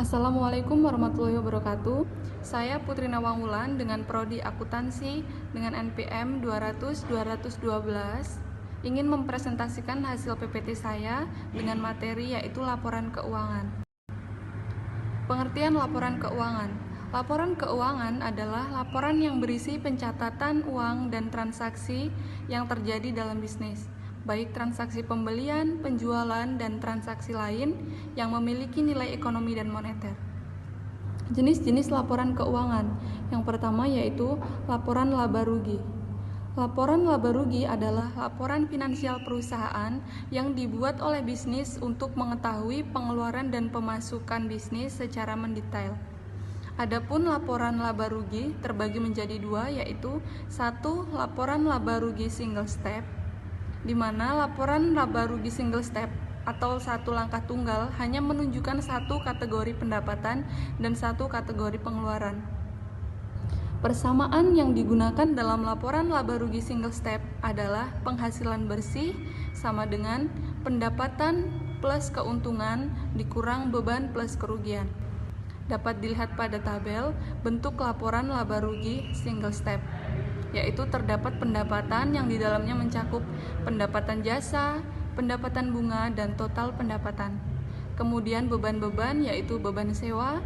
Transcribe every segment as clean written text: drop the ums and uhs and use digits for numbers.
Assalamualaikum warahmatullahi wabarakatuh. Saya Putri Nawangwulan dengan Prodi Akuntansi dengan NPM 200-212 ingin mempresentasikan hasil PPT saya dengan materi yaitu laporan keuangan. Pengertian laporan keuangan. Laporan keuangan adalah laporan yang berisi pencatatan uang dan transaksi yang terjadi dalam bisnis, baik transaksi pembelian, penjualan, dan transaksi lain yang memiliki nilai ekonomi dan moneter. Jenis-jenis laporan keuangan. Yang pertama yaitu laporan laba rugi. Laporan laba rugi adalah laporan finansial perusahaan yang dibuat oleh bisnis untuk mengetahui pengeluaran dan pemasukan bisnis secara mendetail. Adapun laporan laba rugi terbagi menjadi dua, yaitu satu, laporan laba rugi single step, di mana laporan laba rugi single step atau satu langkah tunggal hanya menunjukkan satu kategori pendapatan dan satu kategori pengeluaran. Persamaan yang digunakan dalam laporan laba rugi single step adalah penghasilan bersih sama dengan pendapatan plus keuntungan dikurang beban plus kerugian. Dapat dilihat pada tabel bentuk laporan laba rugi single step, yaitu terdapat pendapatan yang di dalamnya mencakup pendapatan jasa, pendapatan bunga, dan total pendapatan. Kemudian beban-beban yaitu beban sewa,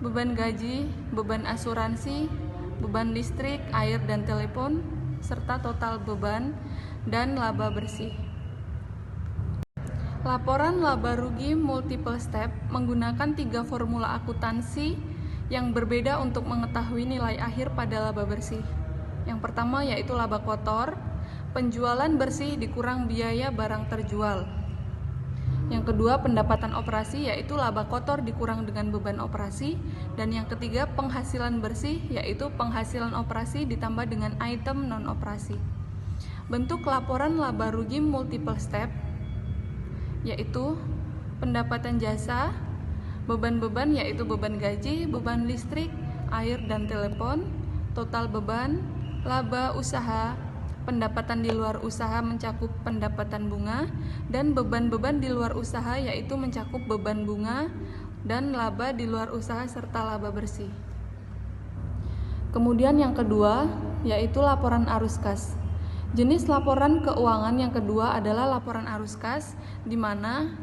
beban gaji, beban asuransi, beban listrik, air, dan telepon, serta total beban dan laba bersih. Laporan laba rugi multiple step menggunakan 3 formula akuntansi yang berbeda untuk mengetahui nilai akhir pada laba bersih. Yang pertama yaitu laba kotor, penjualan bersih dikurang biaya barang terjual. Yang kedua pendapatan operasi yaitu laba kotor dikurang dengan beban operasi. Dan yang ketiga penghasilan bersih yaitu penghasilan operasi ditambah dengan item non-operasi. Bentuk laporan laba rugi multiple step yaitu pendapatan jasa, beban-beban yaitu beban gaji, beban listrik, air, dan telepon, total beban, laba usaha, pendapatan di luar usaha mencakup pendapatan bunga, dan beban-beban di luar usaha yaitu mencakup beban bunga dan laba di luar usaha serta laba bersih. Kemudian yang kedua yaitu laporan arus kas. Jenis laporan keuangan yang kedua adalah laporan arus kas, di mana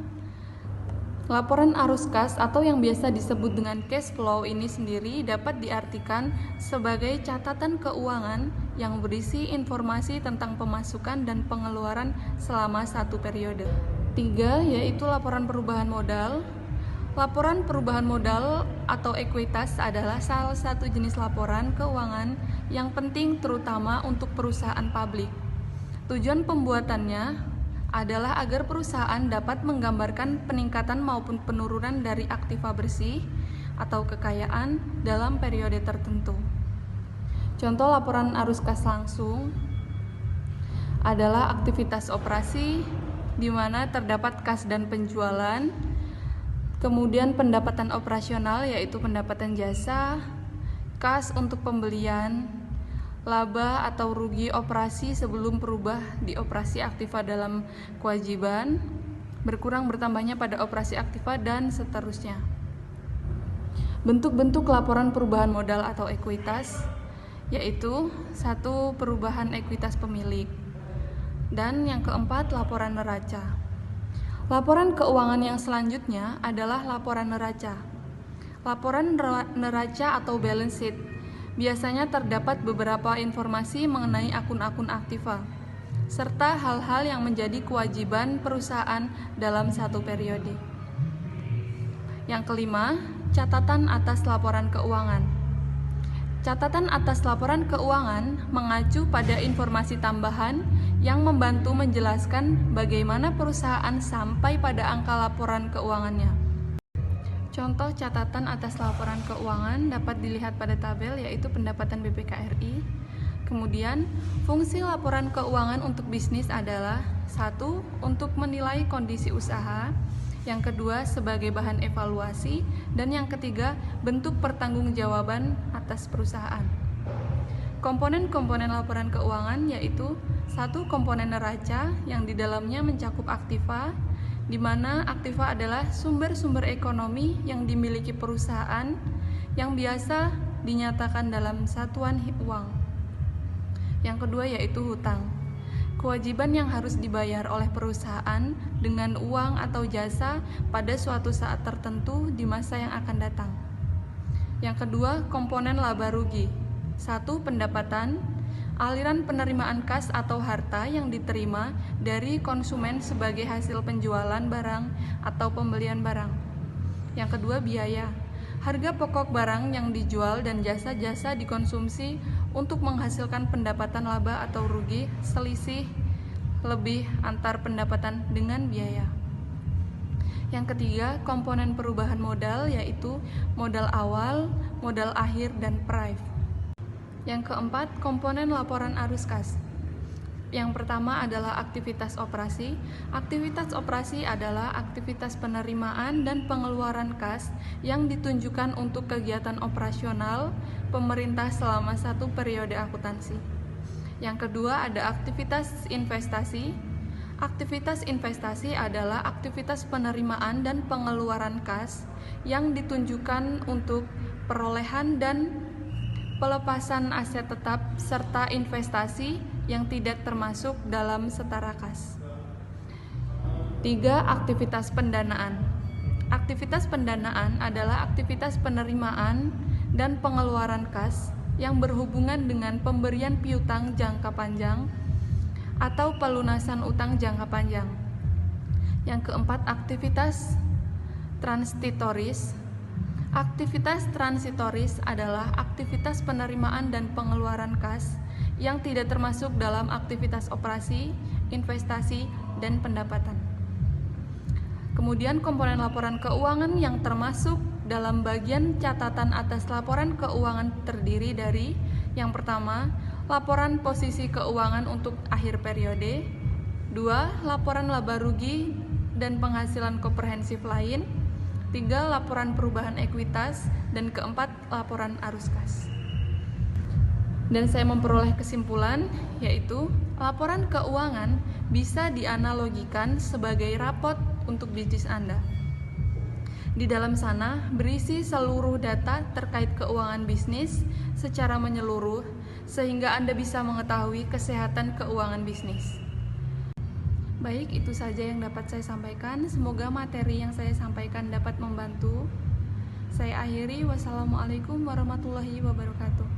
laporan arus kas atau yang biasa disebut dengan cash flow ini sendiri dapat diartikan sebagai catatan keuangan yang berisi informasi tentang pemasukan dan pengeluaran selama satu periode. 3 yaitu laporan perubahan modal. Laporan perubahan modal atau ekuitas adalah salah satu jenis laporan keuangan yang penting terutama untuk perusahaan publik. Tujuan pembuatannya adalah agar perusahaan dapat menggambarkan peningkatan maupun penurunan dari aktiva bersih atau kekayaan dalam periode tertentu. Contoh laporan arus kas langsung adalah aktivitas operasi di mana terdapat kas dan penjualan. Kemudian pendapatan operasional yaitu pendapatan jasa, kas untuk pembelian, laba atau rugi operasi sebelum berubah di operasi aktiva dalam kewajiban, berkurang bertambahnya pada operasi aktiva, dan seterusnya. Bentuk-bentuk laporan perubahan modal atau ekuitas yaitu 1. Perubahan ekuitas pemilik, dan yang keempat laporan neraca. Laporan keuangan yang selanjutnya adalah laporan neraca. Laporan neraca atau balance sheet biasanya terdapat beberapa informasi mengenai akun-akun aktiva, serta hal-hal yang menjadi kewajiban perusahaan dalam satu periode. Yang kelima, catatan atas laporan keuangan. Catatan atas laporan keuangan mengacu pada informasi tambahan yang membantu menjelaskan bagaimana perusahaan sampai pada angka laporan keuangannya. Contoh catatan atas laporan keuangan dapat dilihat pada tabel yaitu pendapatan BPKRI. Kemudian, fungsi laporan keuangan untuk bisnis adalah 1. Untuk menilai kondisi usaha, yang kedua sebagai bahan evaluasi, dan yang ketiga bentuk pertanggungjawaban atas perusahaan. Komponen-komponen laporan keuangan yaitu 1. Komponen neraca yang di dalamnya mencakup aktiva, di mana aktiva adalah sumber-sumber ekonomi yang dimiliki perusahaan yang biasa dinyatakan dalam satuan uang. Yang kedua yaitu hutang. Kewajiban yang harus dibayar oleh perusahaan dengan uang atau jasa pada suatu saat tertentu di masa yang akan datang. Yang kedua, komponen laba rugi. 1. Pendapatan, aliran penerimaan kas atau harta yang diterima dari konsumen sebagai hasil penjualan barang atau pembelian barang. Yang kedua, biaya. Harga pokok barang yang dijual dan jasa-jasa dikonsumsi untuk menghasilkan pendapatan laba atau rugi, selisih lebih antar pendapatan dengan biaya. Yang ketiga, komponen perubahan modal, yaitu modal awal, modal akhir, dan prive. Yang keempat, komponen laporan arus kas. Yang pertama adalah aktivitas operasi. Aktivitas operasi adalah aktivitas penerimaan dan pengeluaran kas yang ditunjukkan untuk kegiatan operasional pemerintah selama satu periode akuntansi. Yang kedua ada aktivitas investasi. Aktivitas investasi adalah aktivitas penerimaan dan pengeluaran kas yang ditunjukkan untuk perolehan dan pelepasan aset tetap serta investasi yang tidak termasuk dalam setara kas. 3. Aktivitas pendanaan. Aktivitas pendanaan adalah aktivitas penerimaan dan pengeluaran kas yang berhubungan dengan pemberian piutang jangka panjang atau pelunasan utang jangka panjang. Yang keempat, aktivitas transitoris. Aktivitas transitoris adalah aktivitas penerimaan dan pengeluaran kas yang tidak termasuk dalam aktivitas operasi, investasi, dan pendapatan. Kemudian komponen laporan keuangan yang termasuk dalam bagian catatan atas laporan keuangan terdiri dari yang pertama, laporan posisi keuangan untuk akhir periode, 2. Laporan laba rugi dan penghasilan komprehensif lain, 3. Laporan perubahan ekuitas, dan keempat, laporan arus kas. Dan saya memperoleh kesimpulan, yaitu laporan keuangan bisa dianalogikan sebagai rapot untuk bisnis Anda. Di dalam sana berisi seluruh data terkait keuangan bisnis secara menyeluruh, sehingga Anda bisa mengetahui kesehatan keuangan bisnis. Baik, itu saja yang dapat saya sampaikan. Semoga materi yang saya sampaikan dapat membantu. Saya akhiri, wassalamualaikum warahmatullahi wabarakatuh.